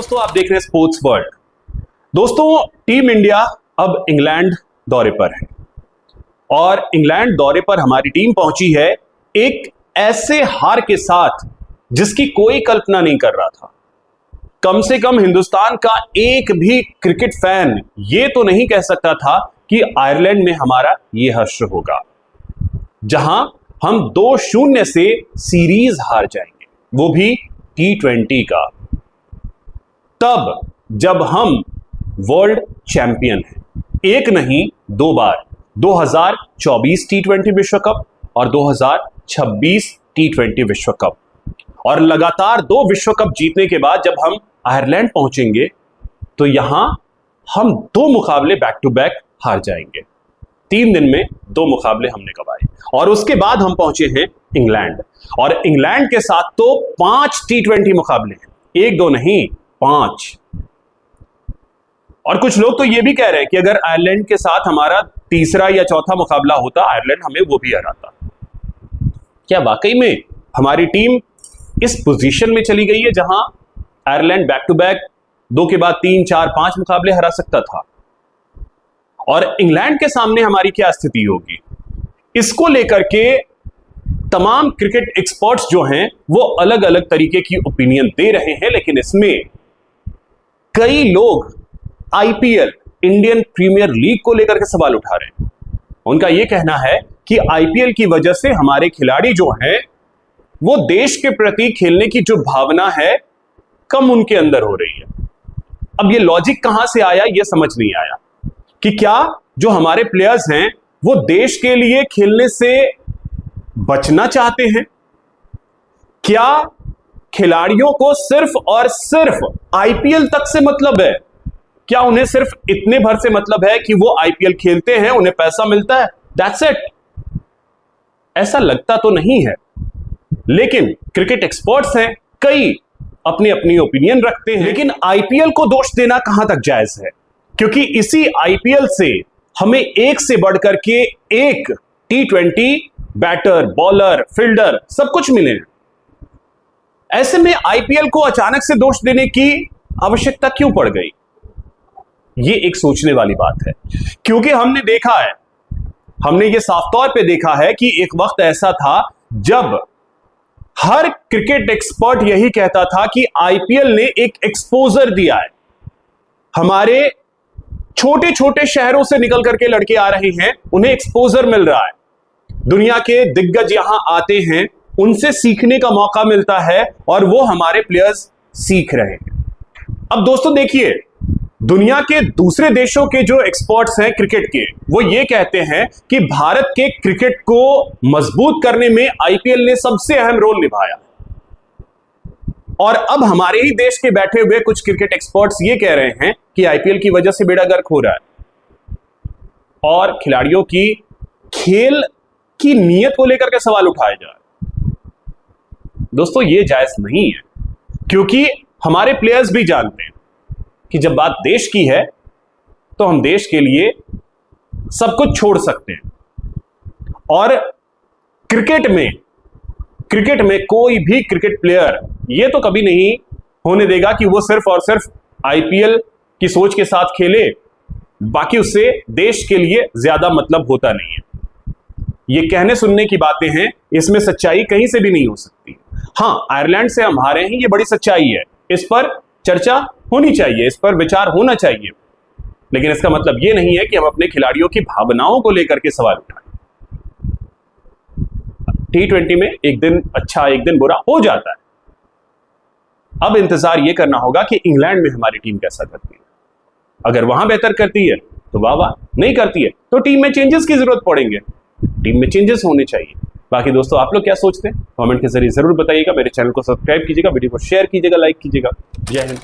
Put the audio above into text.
दोस्तों, आप देख रहे हैं स्पोर्ट्स वर्ल्ड। दोस्तों, टीम इंडिया अब इंग्लैंड दौरे पर है और इंग्लैंड दौरे पर हमारी टीम पहुंची है एक ऐसे हार के साथ जिसकी कोई कल्पना नहीं कर रहा था। कम से कम हिंदुस्तान का एक भी क्रिकेट फैन ये तो नहीं कह सकता था कि आयरलैंड में हमारा ये हश्र होगा, जहां हम 2-0 से सीरीज हार जाएंगे, वो भी T20 का, तब जब हम वर्ल्ड चैंपियन हैं। एक नहीं, 2 बार, 2024 T20 विश्व कप और 2026 T20 विश्व कप, और लगातार 2 विश्व कप जीतने के बाद जब हम आयरलैंड पहुंचेंगे तो यहां हम 2 मुकाबले बैक टू बैक हार जाएंगे। 3 दिन में 2 मुकाबले हमने गंवाए और उसके बाद हम पहुंचे हैं इंग्लैंड, और इंग्लैंड के साथ तो 5 T20 मुकाबले हैं, 1-2 नहीं, 5। और कुछ लोग तो ये भी कह रहे हैं कि अगर आयरलैंड के साथ हमारा तीसरा या चौथा मुकाबला होता, आयरलैंड हमें वो भी हराता। क्या वाकई में हमारी टीम इस पोजीशन में चली गई है जहां आयरलैंड बैक टू बैक 2 के बाद 3, 4, 5 मुकाबले हरा सकता था? और इंग्लैंड के सामने हमारी क्या स्थिति होगी, इसको लेकर के तमाम क्रिकेट एक्सपर्ट्स जो हैं वो अलग अलग तरीके की ओपिनियन दे रहे हैं। लेकिन इसमें कई लोग आईपीएल, इंडियन प्रीमियर लीग को लेकर के सवाल उठा रहे हैं। उनका यह कहना है कि आईपीएल की वजह से हमारे खिलाड़ी जो हैं वो देश के प्रति खेलने की जो भावना है कम उनके अंदर हो रही है। अब ये लॉजिक कहां से आया ये समझ नहीं आया कि क्या जो हमारे प्लेयर्स हैं वो देश के लिए खेलने से बचना चाहते हैं? क्या खिलाड़ियों को सिर्फ और सिर्फ आईपीएल तक से मतलब है? क्या उन्हें सिर्फ इतने भर से मतलब है कि वो आईपीएल खेलते हैं, उन्हें पैसा मिलता है, दैट्स इट? ऐसा लगता तो नहीं है। लेकिन क्रिकेट एक्सपर्ट्स हैं, कई अपनी अपनी ओपिनियन रखते हैं। लेकिन आईपीएल को दोष देना कहां तक जायज है, क्योंकि इसी आईपीएल से हमें एक से बढ़कर के एक T20 बैटर, बॉलर, फील्डर सब कुछ मिले हैं। ऐसे में आईपीएल को अचानक से दोष देने की आवश्यकता क्यों पड़ गई? ये एक सोचने वाली बात है, क्योंकि हमने देखा है, हमने ये साफ तौर पे देखा है कि एक वक्त ऐसा था जब हर क्रिकेट एक्सपर्ट यही कहता था कि आईपीएल ने एक एक्सपोजर दिया है। हमारे छोटे छोटे शहरों से निकल करके लड़के आ रहे हैं, उन्हें एक्सपोजर मिल रहा है, दुनिया के दिग्गज यहां आते हैं, उनसे सीखने का मौका मिलता है और वो हमारे प्लेयर्स सीख रहे हैं। अब दोस्तों देखिए, दुनिया के दूसरे देशों के जो एक्सपर्ट्स हैं क्रिकेट के, वो ये कहते हैं कि भारत के क्रिकेट को मजबूत करने में आईपीएल ने सबसे अहम रोल निभाया। और अब हमारे ही देश के बैठे हुए कुछ क्रिकेट एक्सपर्ट्स ये कह रहे हैं कि आईपीएल की वजह से बेड़ा गर्क हो रहा है और खिलाड़ियों की खेल की नीयत को लेकर के सवाल उठाए जा रहे हैं। दोस्तों, ये जायज नहीं है, क्योंकि हमारे प्लेयर्स भी जानते हैं कि जब बात देश की है तो हम देश के लिए सब कुछ छोड़ सकते हैं। और क्रिकेट में कोई भी क्रिकेट प्लेयर ये तो कभी नहीं होने देगा कि वो सिर्फ और सिर्फ आईपीएल की सोच के साथ खेले, बाकी उससे देश के लिए ज्यादा मतलब होता नहीं है। ये कहने सुनने की बातें हैं, इसमें सच्चाई कहीं से भी नहीं हो सकती। हां, आयरलैंड से हम हारे हैं, ये बड़ी सच्चाई है, इस पर चर्चा होनी चाहिए, इस पर विचार होना चाहिए। लेकिन इसका मतलब यह नहीं है कि हम अपने खिलाड़ियों की भावनाओं को लेकर के सवाल उठाएं। T20 में एक दिन अच्छा, एक दिन बुरा हो जाता है। अब इंतजार यह करना होगा कि इंग्लैंड में हमारी टीम कैसा करती है। अगर वहां बेहतर करती है तो वाह वाह, नहीं करती है तो टीम में चेंजेस की जरूरत पड़ेंगे, टीम में चेंजेस होने चाहिए। बाकी दोस्तों, आप लोग क्या सोचते हैं कमेंट के जरिए जरूर बताइएगा। मेरे चैनल को सब्सक्राइब कीजिएगा, वीडियो को शेयर कीजिएगा, लाइक कीजिएगा। जय हिंद।